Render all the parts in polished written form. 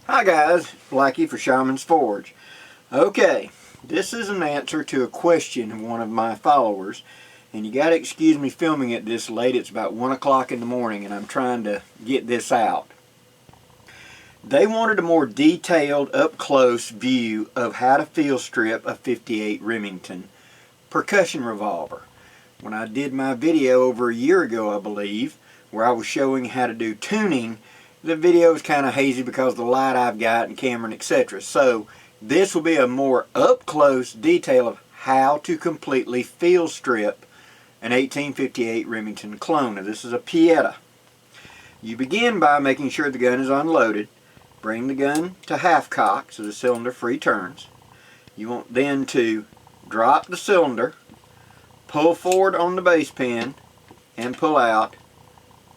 Hi guys, Blackie for Shaman's Forge. Okay, this is an answer to a question of one of my followers, and you gotta excuse me filming it this late. It's about 1 o'clock in the morning and I'm trying to get this out. They wanted a more detailed, up-close view of how to field strip a 58 Remington Percussion Revolver. When I did my video over a year ago, I believe, where I was showing how to do tuning, the video is kind of hazy because of the light I've got and camera and etc. So this will be a more up-close detail of how to completely field strip an 1858 Remington clone. Now this is a Pieta. You begin by making sure the gun is unloaded. Bring the gun to half cock so the cylinder free turns. You want then to drop the cylinder, pull forward on the base pin, and pull out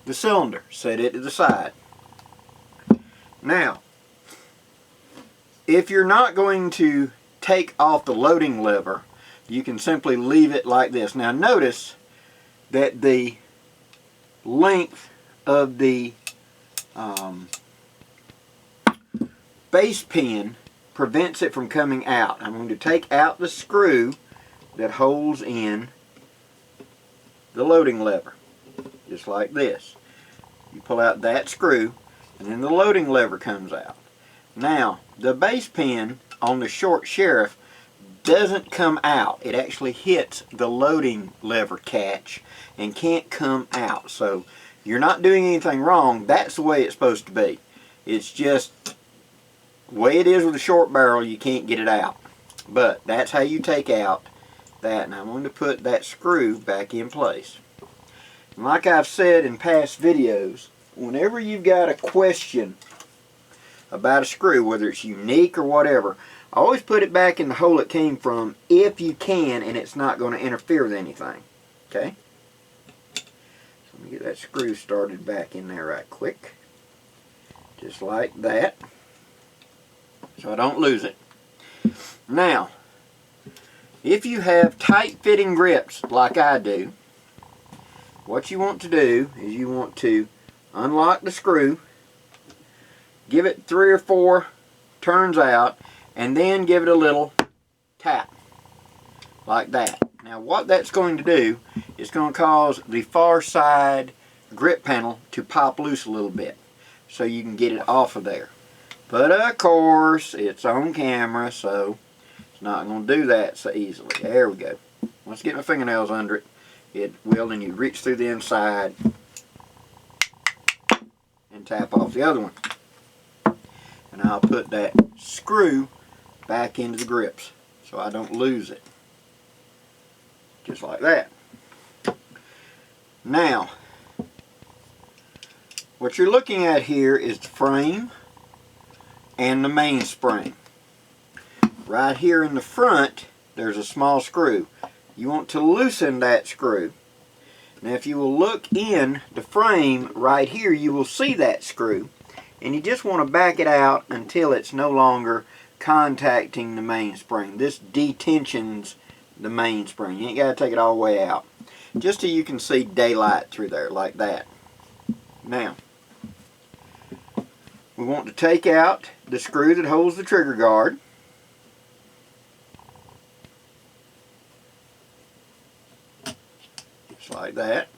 the cylinder. Set it to the side. Now, if you're not going to take off the loading lever, you can simply leave it like this. Now notice that the length of the base pin prevents it from coming out. I'm going to take out the screw that holds in the loading lever, just like this. You pull out that screw and then the loading lever comes out. Now the base pin on the short sheriff doesn't come out. It actually hits the loading lever catch and can't come out. So you're not doing anything wrong. That's the way it's supposed to be. It's just the way it is with a short barrel. You can't get it out. But that's how you take out that. And I'm going to put that screw back in place. And like I've said in past videos, whenever you've got a question about a screw, whether it's unique or whatever, always put it back in the hole it came from if you can, and it's not going to interfere with anything. Okay? So let me get that screw started back in there right quick. Just like that. So I don't lose it. Now, if you have tight fitting grips like I do, what you want to do is you want to unlock the screw, give it 3 or 4 turns out, and then give it a little tap like that. Now what that's going to do is going to cause the far side grip panel to pop loose a little bit so you can get it off of there. But of course it's on camera, so it's not going to do that so easily. There we go. Once I get my fingernails under it, it will, and you reach through the inside and tap off the other one. And I'll put that screw back into the grips so I don't lose it. Just like that. Now, what you're looking at here is the frame and the mainspring. Right here in the front, there's a small screw. You want to loosen that screw. Now if you will look in the frame right here, you will see that screw. And you just want to back it out until it's no longer contacting the mainspring. This detensions the mainspring. You ain't got to take it all the way out. Just so you can see daylight through there like that. Now, we want to take out the screw that holds the trigger guard. Just like that.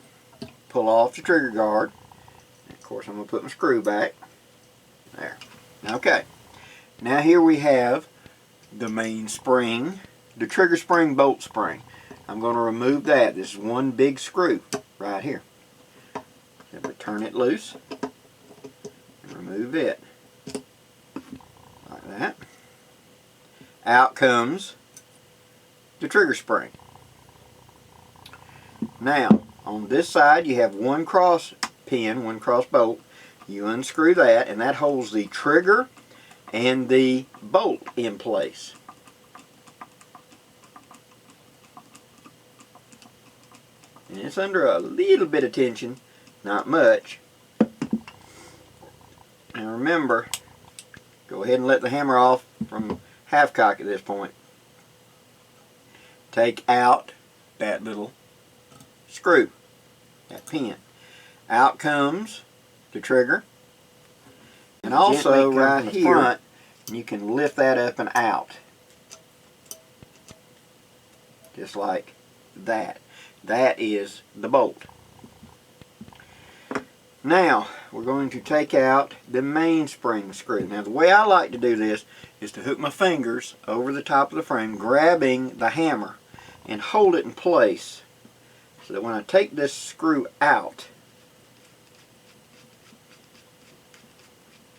Pull off the trigger guard. Of course I'm going to put my screw back. There. Okay. Now here we have the main spring, the trigger spring, bolt spring. I'm going to remove that. This is one big screw right here. Simply turn it loose and remove it. Like that. Out comes the trigger spring. Now, on this side you have one cross pin, one cross bolt. You unscrew that, and that holds the trigger and the bolt in place. And it's under a little bit of tension, not much. And remember, go ahead and let the hammer off from half cock at this point. Take out that little screw, that pin. Out comes the trigger And also right here, front, you can lift that up and out. Just like that. That is the bolt. Now, we're going to take out the mainspring screw. Now, the way I like to do this is to hook my fingers over the top of the frame, grabbing the hammer, and hold it in place so that when I take this screw out,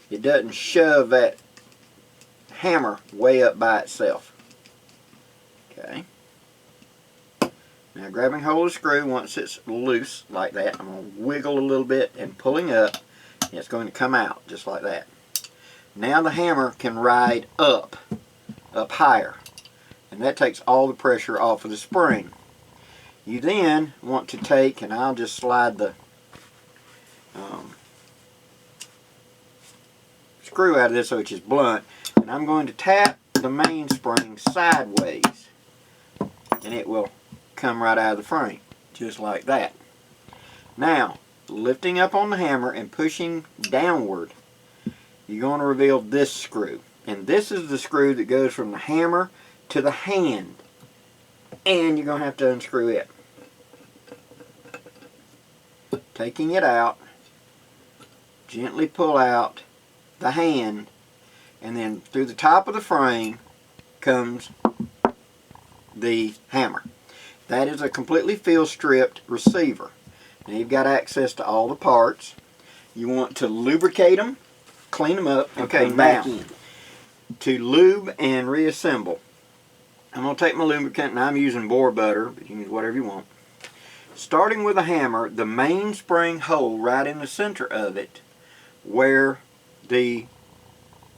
it doesn't shove that hammer way up by itself. Okay. Now grabbing hold of the screw, once it's loose like that, I'm going to wiggle a little bit and pulling up, and it's going to come out just like that. Now the hammer can ride up higher, and that takes all the pressure off of the spring. You then want to take, and I'll just slide the screw out of this so it's just blunt, and I'm going to tap the mainspring sideways, and it will come right out of the frame, just like that. Now, lifting up on the hammer and pushing downward, you're going to reveal this screw. And this is the screw that goes from the hammer to the hand. And you're going to have to unscrew it. Taking it out, gently pull out the hand, and then through the top of the frame comes the hammer. That is a completely field stripped receiver. Now you've got access to all the parts. You want to lubricate them, clean them up, and put them back in. To lube and reassemble, I'm going to take my lubricant, and I'm using boar butter, but you can use whatever you want. Starting with a hammer, the mainspring hole right in the center of it, where the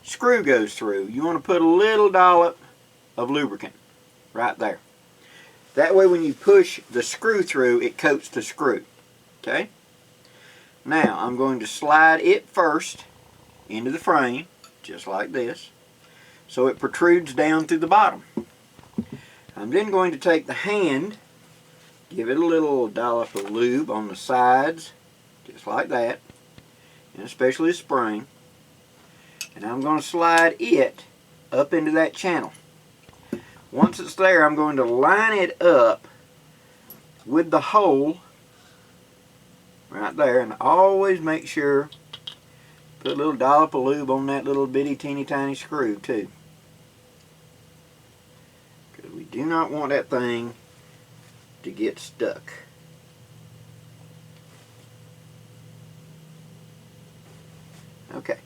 screw goes through, you want to put a little dollop of lubricant right there. That way when you push the screw through, it coats the screw. Okay? Now, I'm going to slide it first into the frame, just like this, so it protrudes down through the bottom. I'm then going to take the hand, give it a little dollop of lube on the sides, just like that, and especially the spring, and I'm going to slide it up into that channel. Once it's there, I'm going to line it up with the hole right there, and always make sure put a little dollop of lube on that little bitty teeny tiny screw too, because we do not want that thing to get stuck. Okay,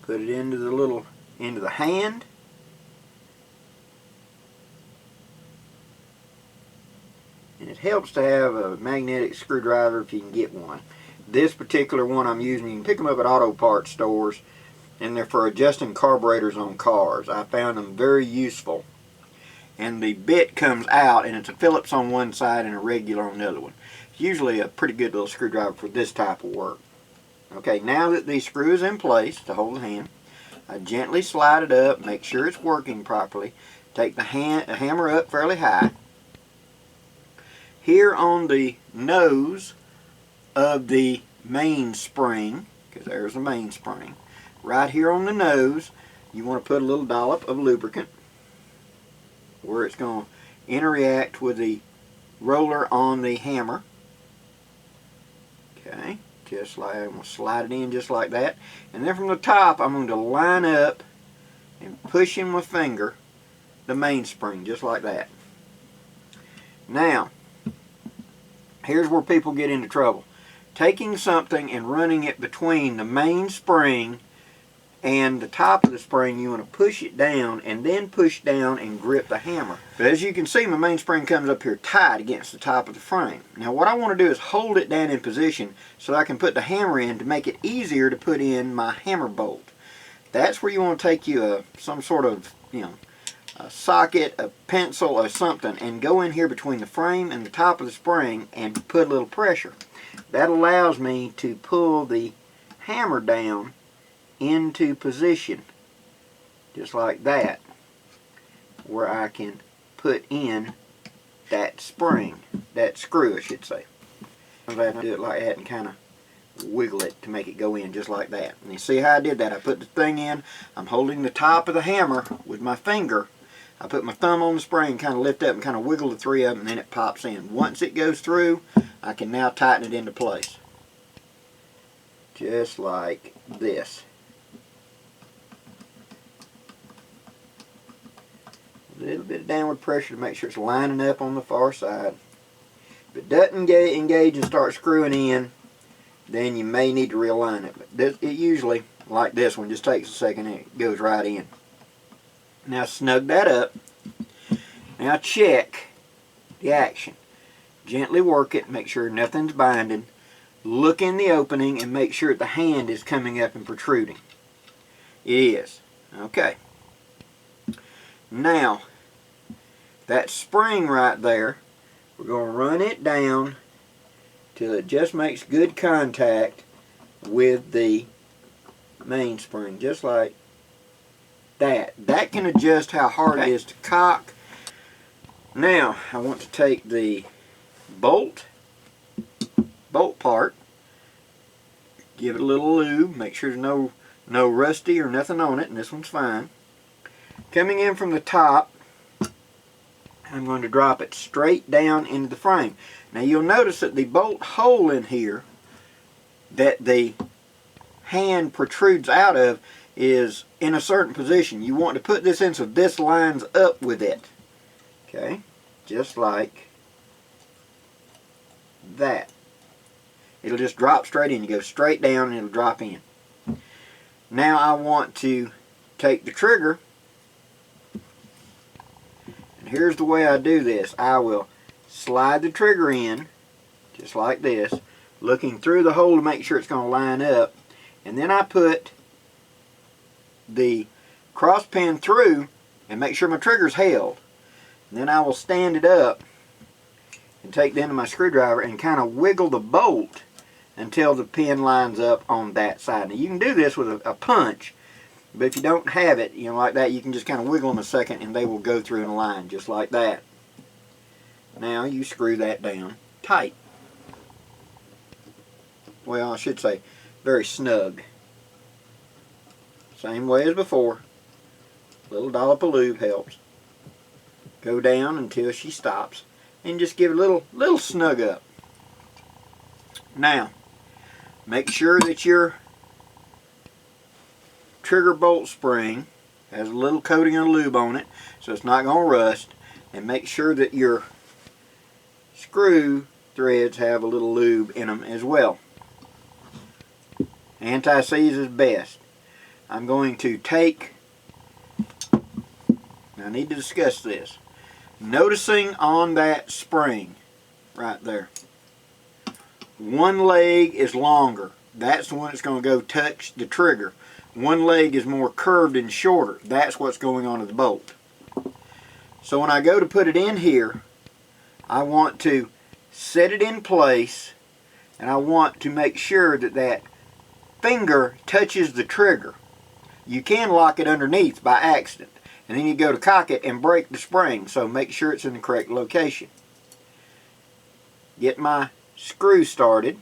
put it into the hand. And it helps to have a magnetic screwdriver if you can get one. This particular one I'm using, you can pick them up at auto parts stores, and they're for adjusting carburetors on cars. I found them very useful. And the bit comes out, and it's a Phillips on one side and a regular on the other one. It's usually a pretty good little screwdriver for this type of work. Okay, now that the screw is in place to hold the hand, I gently slide it up, make sure it's working properly. Take the hammer up fairly high. Here on the nose of the mainspring, because there's the mainspring, right here on the nose, you want to put a little dollop of lubricant where it's going to interact with the roller on the hammer. Okay, just like I'm going to slide it in just like that. And then from the top, I'm going to line up and push in my finger the mainspring just like that. Now, here's where people get into trouble. Taking something and running it between the mainspring and the top of the spring, you want to push it down and then push down and grip the hammer. But as you can see, my mainspring comes up here tight against the top of the frame. Now what I want to do is hold it down in position so I can put the hammer in to make it easier to put in my hammer bolt. That's where you want to take you some sort of, a socket, a pencil, or something, and go in here between the frame and the top of the spring and put a little pressure. That allows me to pull the hammer down into position, just like that, where I can put in that spring, that screw I should say. I have to do it like that and kind of wiggle it to make it go in just like that. And you see how I did that? I put the thing in, I'm holding the top of the hammer with my finger. I put my thumb on the spring, kind of lift up and kind of wiggle the three of them, and then it pops in. Once it goes through, I can now tighten it into place. Just like this. A little bit of downward pressure to make sure it's lining up on the far side. If it doesn't engage and start screwing in, then you may need to realign it. But it usually, like this one, just takes a second and it goes right in. Now snug that up. Now check the action. Gently work it, make sure nothing's binding. Look in the opening and make sure the hand is coming up and protruding. It is. Okay. Now, that spring right there, we're going to run it down till it just makes good contact with the mainspring, just like that. That can adjust how hard it is to cock. Now, I want to take the bolt part, give it a little lube, make sure there's no rusty or nothing on it, and this one's fine. Coming in from the top, I'm going to drop it straight down into the frame. Now you'll notice that the bolt hole in here that the hand protrudes out of is in a certain position. You want to put this in so this lines up with it. Okay, just like that. It'll just drop straight in. You go straight down and it'll drop in. Now I want to take the trigger. And here's the way I do this. I will slide the trigger in, just like this, looking through the hole to make sure it's going to line up. And then I put the cross pin through and make sure my trigger's held. And then I will stand it up and take the end of my screwdriver and kind of wiggle the bolt until the pin lines up on that side. Now you can do this with a punch, but if you don't have it, like that, you can just kind of wiggle them a second and they will go through in a line just like that. Now you screw that down tight. Well, I should say very snug. Same way as before. A little dollop of lube helps. Go down until she stops and just give it a little snug up. Now, make sure that your trigger bolt spring has a little coating of lube on it so it's not going to rust, and make sure that your screw threads have a little lube in them as well. Anti-seize is best. I'm going to take, I need to discuss this. Noticing on that spring right there, one leg is longer. That's the one that's going to go touch the trigger. One leg is more curved and shorter. That's what's going on in the bolt. So when I go to put it in here, I want to set it in place, and I want to make sure that that finger touches the trigger. You can lock it underneath by accident, and then you go to cock it and break the spring, so make sure it's in the correct location. Get my screw started,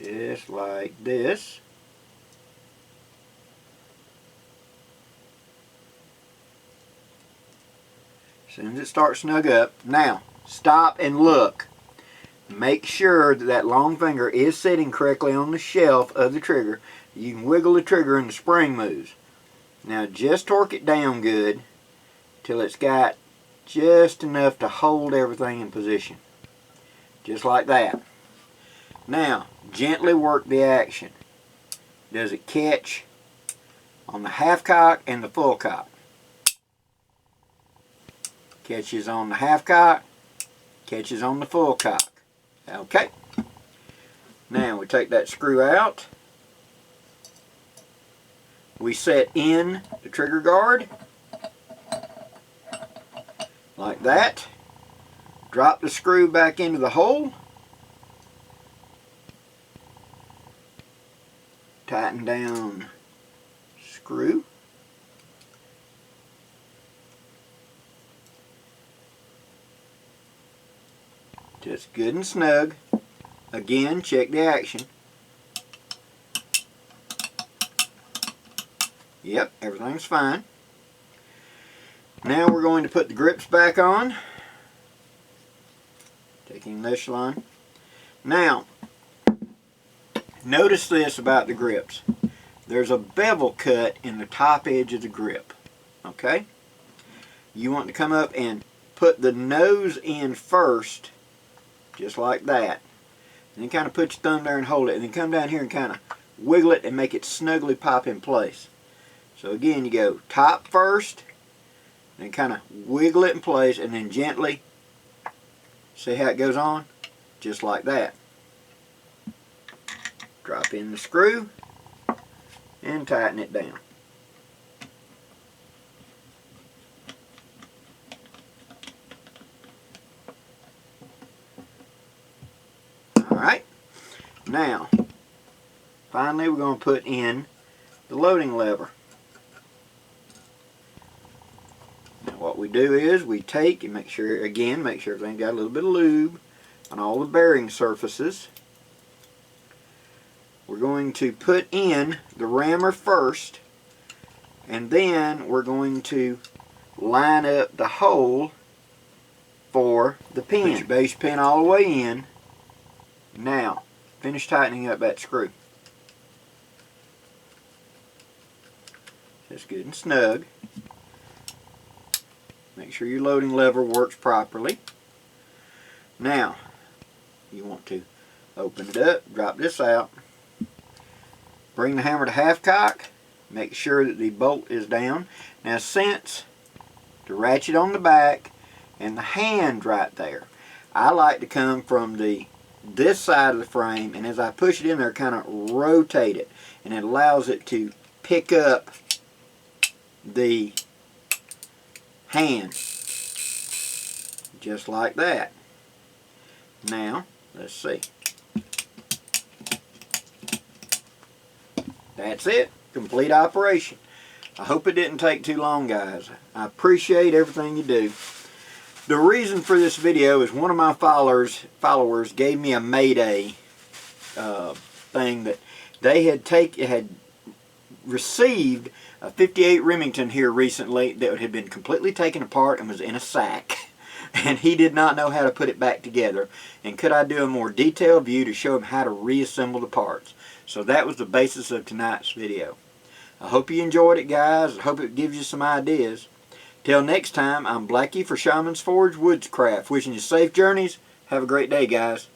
just like this. As soon as it starts to snug up, now stop and look. Make sure that that long finger is sitting correctly on the shelf of the trigger. You can wiggle the trigger and the spring moves. Now just torque it down good till it's got just enough to hold everything in position. Just like that. Now, gently work the action. Does it catch on the half cock and the full cock? Catches on the half cock, catches on the full cock. Okay. Now we take that screw out. We set in the trigger guard like that. Drop the screw back into the hole. Tighten down screw. Just good and snug Again, check the action. Yep, everything's fine. Now we're going to put the grips back on. Taking this line. Now, notice this about the grips. There's a bevel cut in the top edge of the grip. Okay? You want to come up and put the nose in first, just like that. And then kind of put your thumb there and hold it. And then come down here and kind of wiggle it and make it snugly pop in place. So again, you go top first, then kind of wiggle it in place, and then gently, see how it goes on? Just like that. Drop in the screw and tighten it down. Alright, now finally we're going to put in the loading lever. Now what we do is we take and make sure everything got a little bit of lube on all the bearing surfaces. We're going to put in the rammer first, and then we're going to line up the hole for the pin. Put your base pin all the way in. Now, finish tightening up that screw. That's good and snug. Make sure your loading lever works properly. Now, you want to open it up, drop this out, bring the hammer to half cock, make sure that the bolt is down. Now since the ratchet on the back and the hand right there, I like to come from this side of the frame, and as I push it in there, kind of rotate it, and it allows it to pick up the hand, just like that. Now, let's see. That's it. Complete operation. I hope it didn't take too long, guys. I appreciate everything you do. The reason for this video is one of my followers gave me a Mayday thing that they had received a 58 Remington here recently that had been completely taken apart and was in a sack. And he did not know how to put it back together. And could I do a more detailed view to show him how to reassemble the parts? So that was the basis of tonight's video. I hope you enjoyed it, guys. I hope it gives you some ideas. Till next time, I'm Blackie for Shaman's Forge Woodscraft. Wishing you safe journeys. Have a great day, guys.